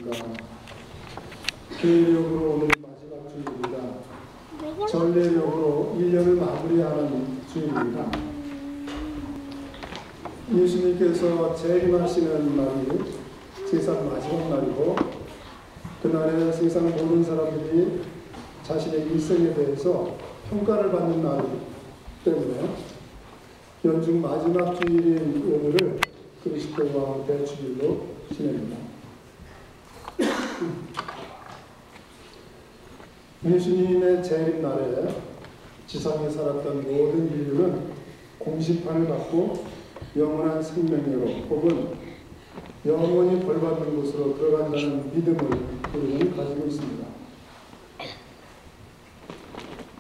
안녕하십니까. 교회력으로 오늘 마지막 주일입니다. 전례력으로 1년을 마무리하는 주일입니다. 예수님께서 재림하시는 날이 세상 마지막 날이고, 그날에 세상 모든 사람들이 자신의 일생에 대해서 평가를 받는 날이기 때문에 연중 마지막 주일인 오늘을 그리스도와 대주일로 지냅니다. 예수님의 재림날에 지상에 살았던 모든 인류는 공심판을 받고 영원한 생명으로 혹은 영원히 벌받는 곳으로 들어간다는 믿음을 우리는 가지고 있습니다.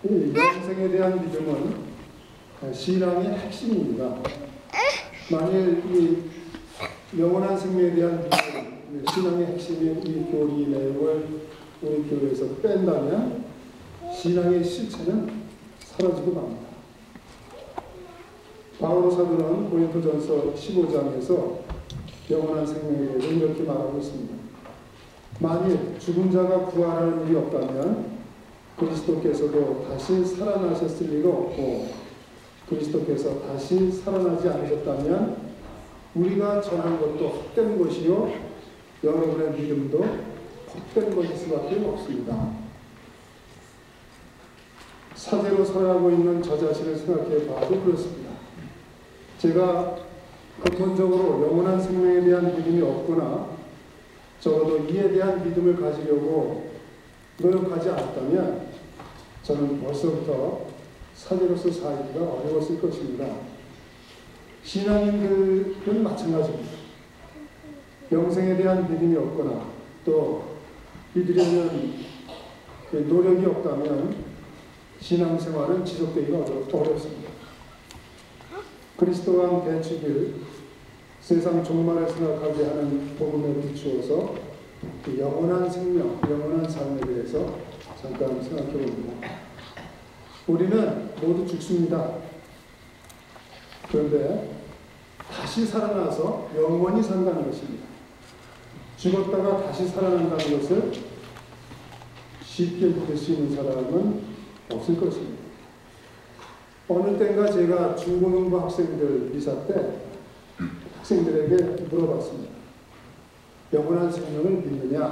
이 영생에 대한 믿음은 신앙의 핵심입니다. 만일 이 영원한 생명에 대한 믿음, 신앙의 핵심인 이 교리 내용을 우리 교회에서 뺀다면 신앙의 실체는 사라지고 맙니다. 바울 사도는 고린도전서 15장에서 영원한 생명에 대해서 이렇게 말하고 있습니다. 만일 죽은 자가 부활하는 일이 없다면 그리스도께서도 다시 살아나셨을 리가 없고, 그리스도께서 다시 살아나지 않으셨다면 우리가 전한 것도 헛된 것이요 여러분의 믿음도 헛된 것일 수밖에 없습니다. 사제로 살아가고 있는 저 자신을 생각해 봐도 그렇습니다. 제가 근본적으로 영원한 생명에 대한 믿음이 없거나 적어도 이에 대한 믿음을 가지려고 노력하지 않았다면 저는 벌써부터 사제로서 살기가 어려웠을 것입니다. 신앙인들은 마찬가지입니다. 영생에 대한 믿음이 없거나 또 이들에는 노력이 없다면 신앙생활은 지속되기가 어렵습니다. 그리스도와 대축일 세상 종말을 생각하게 하는 복음에 비추어서 그 영원한 생명, 영원한 삶에 대해서 잠깐 생각해 봅니다. 우리는 모두 죽습니다. 그런데 다시 살아나서 영원히 산다는 것입니다. 죽었다가 다시 살아난다는 것을 쉽게 믿을 수 있는 사람은 없을 것입니다. 어느 때인가 제가 중고등부 학생들 미사 때 학생들에게 물어봤습니다. 영원한 생명을 믿느냐?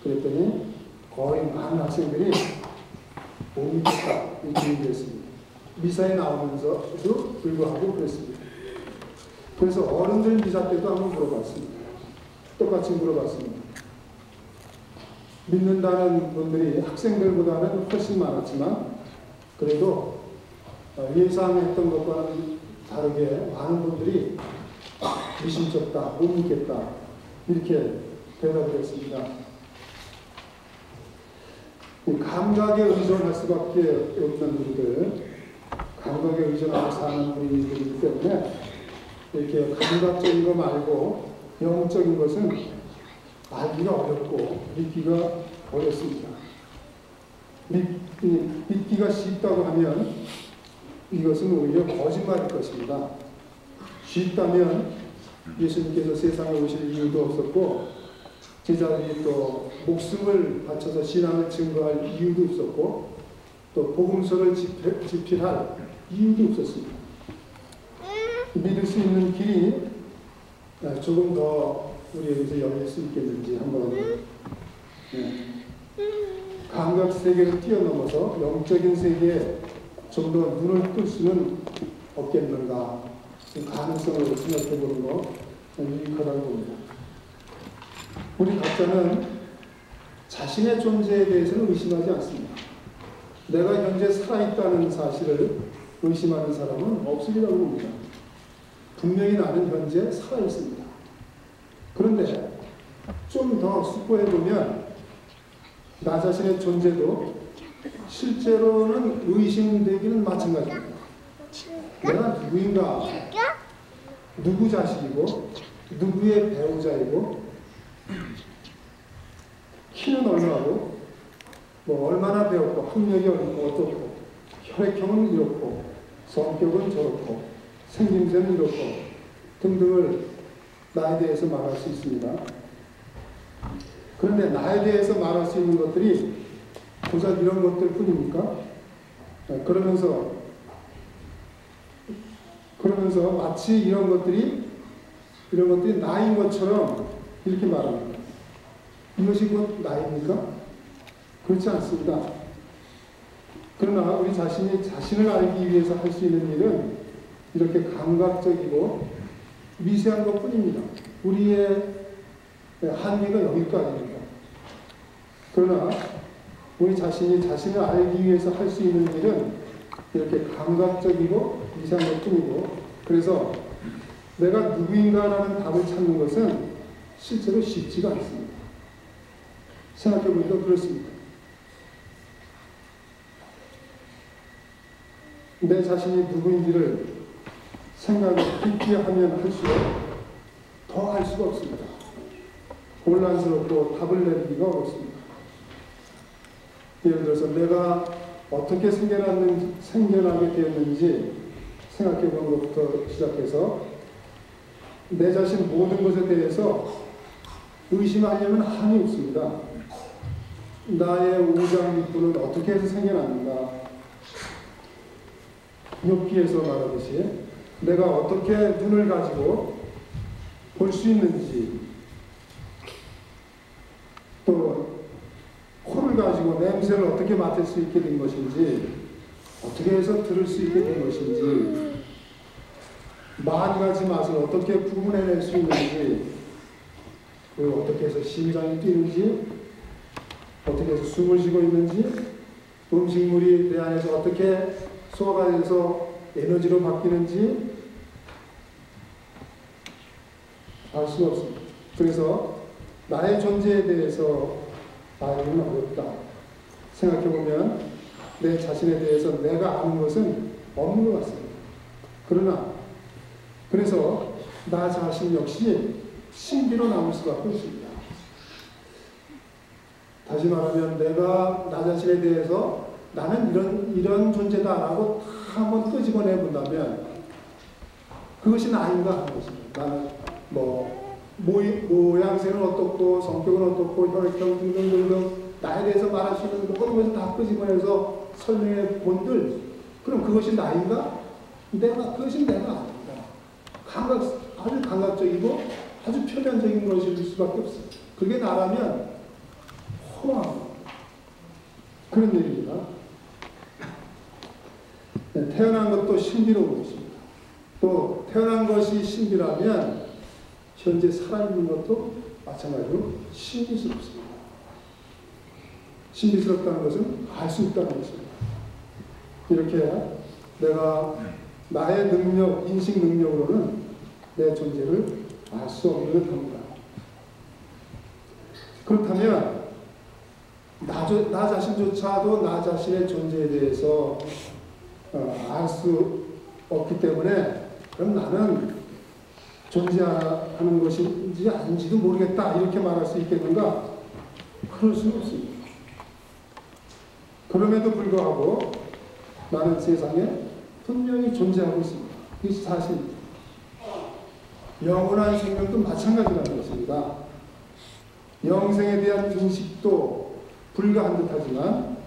그랬더니 거의 많은 학생들이 못 믿겠다 이렇게 얘기했습니다. 미사에 나오면서도 불구하고 그랬습니다. 그래서 어른들 미사 때도 한번 물어봤습니다. 똑같이 물어봤습니다. 믿는다는 분들이 학생들보다는 훨씬 많았지만 그래도 예상했던 것과는 다르게 많은 분들이 미심쩍다, 못 믿겠다 이렇게 대답을 했습니다. 감각에 의존할 수밖에 없는 우리들, 감각에 의존하고 사는 우리들이기 때문에 이렇게 감각적인 거 말고 영적인 것은 알기가 어렵고 믿기가 어렵습니다. 믿기가 쉽다고 하면 이것은 오히려 거짓말일 것입니다. 쉽다면 예수님께서 세상에 오실 이유도 없었고 제자들이 또 목숨을 바쳐서 신앙을 증거할 이유도 없었고 또 복음서를 집필할 이유도 없었습니다. 믿을 수 있는 길이 조금 더 우리에게서 열릴 수 있겠는지 한번 감각 세계를 뛰어넘어서 영적인 세계에 좀 더 눈을 뜰 수는 없겠는가, 그 가능성을 생각해 보는 거 유익하다고 봅니다. 우리 각자는 자신의 존재에 대해서는 의심하지 않습니다. 내가 현재 살아있다는 사실을 의심하는 사람은 없으리라고 봅니다. 분명히 나는 현재 살아있습니다. 그런데 좀 더 숙고해보면 나 자신의 존재도 실제로는 의심되기는 마찬가지입니다. 내가 누구인가, 누구 자식이고 누구의 배우자이고 키는 얼마고 뭐 얼마나 배웠고 학력이 어떻고 혈액형은 이렇고 성격은 저렇고 생김새는 이렇고 등등을 나에 대해서 말할 수 있습니다. 그런데 나에 대해서 말할 수 있는 것들이 고작 이런 것들 뿐입니까? 그러면서 마치 이런 것들이 나인 것처럼 이렇게 말합니다. 이것이 곧 나입니까? 그렇지 않습니다. 그러나 우리 자신이 자신을 알기 위해서 할 수 있는 일은 이렇게 감각적이고 미세한 것 뿐입니다. 우리의 한계가 여기까지입니다. 그러나 우리 자신이 자신을 알기 위해서 할 수 있는 일은 이렇게 감각적이고 미세한 것 뿐이고, 그래서 내가 누구인가라는 답을 찾는 것은 실제로 쉽지가 않습니다. 생각해보니까 그렇습니다. 내 자신이 누구인지를 생각을 깊게 하면 할수록 더 할 수가 없습니다. 혼란스럽고 답을 내리기가 어렵습니다. 예를 들어서 내가 어떻게 생겨나게 되었는지 생각해 보는 것부터 시작해서 내 자신 모든 것에 대해서 의심하려면 한이 없습니다. 나의 오장육부는 어떻게 해서 생겨났는가? 욥기에서 말하듯이 내가 어떻게 눈을 가지고 볼 수 있는지, 또 코를 가지고 냄새를 어떻게 맡을 수 있게 된 것인지, 어떻게 해서 들을 수 있게 된 것인지, 만 가지 맛을 어떻게 구분해낼 수 있는지, 그리고 어떻게 해서 심장이 뛰는지, 어떻게 해서 숨을 쉬고 있는지, 음식물이 내 안에서 어떻게 소화가 돼서 에너지로 바뀌는지 알 수가 없습니다. 그래서 나의 존재에 대해서 알기는 어렵다. 생각해보면 내 자신에 대해서 내가 아는 것은 없는 것 같습니다. 그래서 나 자신 역시 신비로 남을 수밖에 없습니다. 다시 말하면 내가 나 자신에 대해서 나는 이런 존재다라고 다 한번 끄집어내 본다면 그것이 나인가 하는 것입니다. 나는 모양새는 어떻고 성격은 어떻고 혈액형 등등등등 나에 대해서 말할 수 있는 모든 것을 다 끄집어내서 설명해 본들, 그럼 그것이 나인가? 그것이 내가 아닙니다. 아주 감각적이고 아주 표면적인 것일 수밖에 없습니다. 그게 나라면 허망 그런 얘기입니다. 태어난 것도 신비로운 것입니다. 또 태어난 것이 신비라면 현재 살아있는 것도 마찬가지로 신비스럽습니다. 신비스럽다는 것은 알 수 있다는 것입니다. 이렇게 내가 나의 능력, 인식 능력으로는 내 존재를 알 수 없는 겁니다. 그렇다면 나 자신조차도 나 자신의 존재에 대해서 알 수 없기 때문에 그럼 나는 존재하는 것인지 아닌지도 모르겠다 이렇게 말할 수 있겠는가? 그럴 수는 없습니다. 그럼에도 불구하고 나는 세상에 분명히 존재하고 있습니다. 이것이 사실입니다. 영원한 생명도 마찬가지라는 것입니다. 영생에 대한 인식도 불가한 듯하지만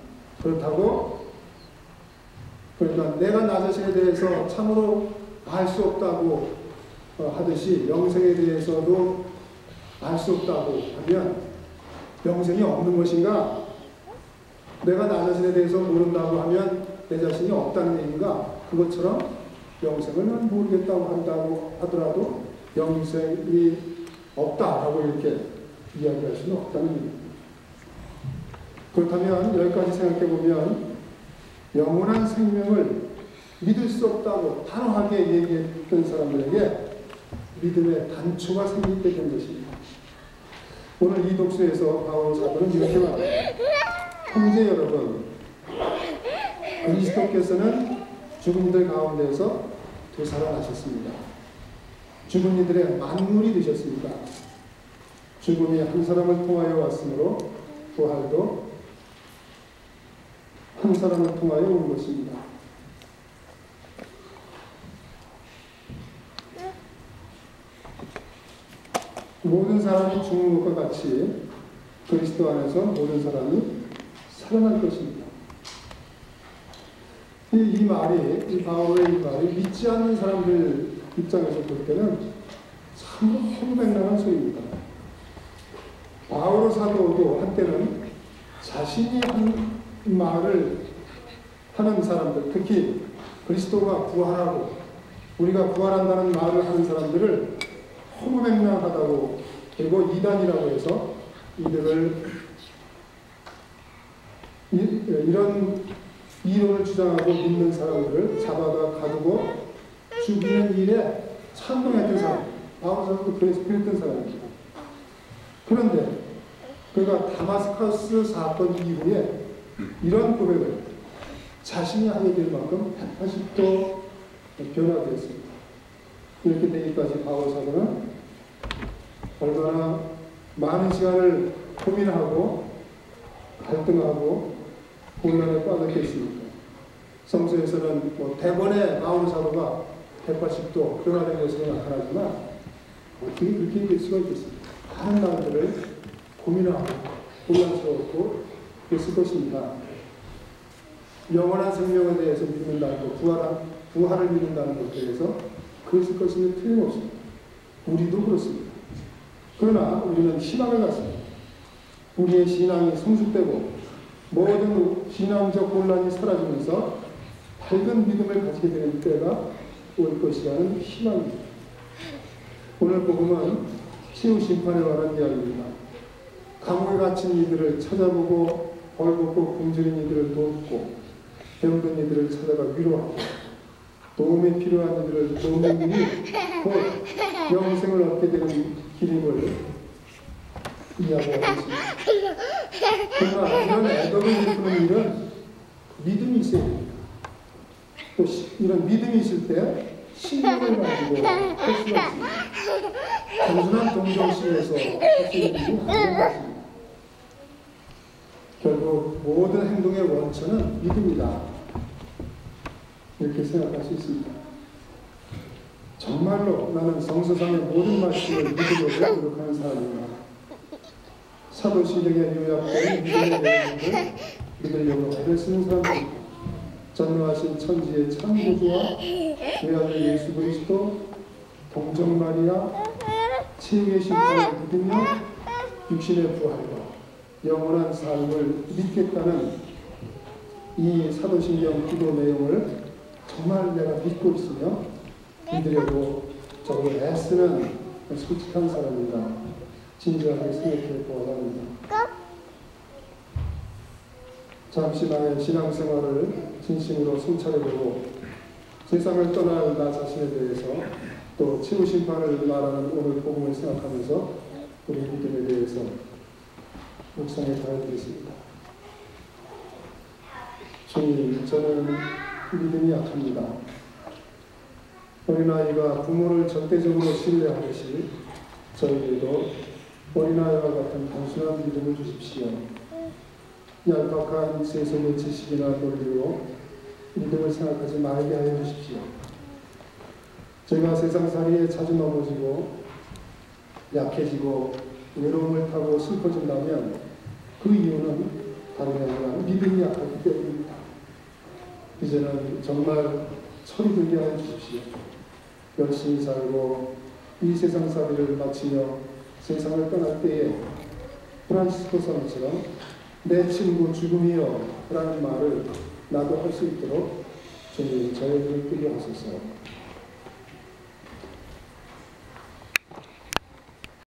그러니까 내가 나 자신에 대해서 참으로 알 수 없다고 하듯이 영생에 대해서도 알 수 없다고 하면 영생이 없는 것인가? 내가 나 자신에 대해서 모른다고 하면 내 자신이 없다는 얘기인가? 그것처럼 영생을 모르겠다고 한다고 하더라도 영생이 없다라고 이렇게 이야기할 수는 없다는 얘기입니다. 그렇다면 여기까지 생각해보면 영원한 생명을 믿을 수 없다고 단호하게 얘기했던 사람들에게 믿음의 단초가 생기게 된 것입니다. 오늘 이 독서에서 바울 사도는 이렇게 말합니다. 형제 여러분, 그리스도께서는 죽은 이들 가운데서 되살아나셨습니다. 죽은 이들의 만물이 되셨습니다. 죽음이 한 사람을 통하여 왔으므로 부활도 한 사람을 통하여 온 것입니다. 모든 사람이 죽는 것과 같이 그리스도 안에서 모든 사람이 살아날 것입니다. 이 말이, 이 바울의 이 말이 믿지 않는 사람들 입장에서 볼 때는 참 허무맹랑한 소리입니다. 바울 사도도 한때는 자신이 한 말을 하는 사람들, 특히 그리스도가 부활하고 우리가 부활한다는 말을 하는 사람들을 허무맹랑하다고, 그리고 이단이라고 해서 이들을 이런 이론을 주장하고 믿는 사람들을 잡아다 가두고 죽이는 일에 찬동했던 사람, 바울 사도도 그랬던 사람입니다. 그런데 그가 다마스커스 사건 이후에 이런 고백을 자신이 하게 될 만큼 180도 변화되었습니다. 이렇게 되기까지 바울 사도는 얼마나 많은 시간을 고민하고 갈등하고 혼란에 빠졌겠습니까? 성서에서는 대번에 바울 사도가 180도 변화된 것으로 나타나지만 어떻게 그렇게 될 수가 있겠습니까? 많은 날들을 고민하고 혼란스럽고 그랬을 것입니다. 영원한 생명에 대해서 믿는다는 것, 부활을 믿는다는 것에 대해서 그랬을 것임에 틀림없습니다. 우리도 그렇습니다. 그러나 우리는 희망을 갖습니다. 우리의 신앙이 성숙되고 모든 신앙적 혼란이 사라지면서 밝은 믿음을 가지게 되는 때가 올 것이라는 희망입니다. 오늘 복음은 치유 심판에 관한 이야기입니다. 감옥에 갇힌 이들을 찾아보고 벌벗고 굶주린 이들을 돕고 병든 이들을 찾아가 위로하고 도움이 필요한 이들을 돕는 일이 곧 영생을 얻게 되는 길임을 이야기하고 있습니다. 그러나 이런 애덕을 베푸는 일은 믿음이 있어야 됩니다. 또 이런 믿음이 있을 때 신념을 가지고 할 수가 있습니다. 단순한 동정심에서 할 수 있는 일이 아닌 것입니다. 결국 모든 행동의 원천은 믿음이다. 이렇게 생각할 수 있습니다. 정말로 나는 성서상의 모든 말씀을 믿으려고 노력하는 사람입니다. 사도신경에 요약된 믿음의 내용을 믿으려고 애를 쓰는 사람입니다. 전능하신 천지의 창조주와 외아들 예수 그리스도, 동정 마리아, 치유의 심판을 믿으며 육신의 부활과 영원한 삶을 믿겠다는 이 사도신경 기도 내용을 정말 내가 믿고 있으며 믿으려고 저를 애쓰는 솔직한 사람입니다. 진지하게 생각해 보아야 합니다. 잠시 나의 신앙생활을 진심으로 성찰해보고 세상을 떠날 나 자신에 대해서 또 치유 심판을 말하는 오늘 복음을 생각하면서 우리 믿음에 대해서 묵상해 봐야 되겠습니다. 주님, 저는 믿음이 약합니다. 어린아이가 부모를 절대적으로 신뢰하듯이 저희에게도 어린아이와 같은 단순한 믿음을 주십시오. 얄팍한 세속의 지식이나 논리로 믿음을 생각하지 말게 하여 주십시오. 제가 세상살이에 자주 넘어지고 약해지고 외로움을 타고 슬퍼진다면 그 이유는 다름 아니라 믿음이 약하기 때문입니다. 이제는 정말 철이 들게 하여 주십시오. 열심히 살고 이 세상살이를 마치며 세상을 떠날 때에 프란시스코 선처럼 내 친구 죽음이여 라는 말을 나도 할 수 있도록 주님 저의 눈을 뜨게 하소서.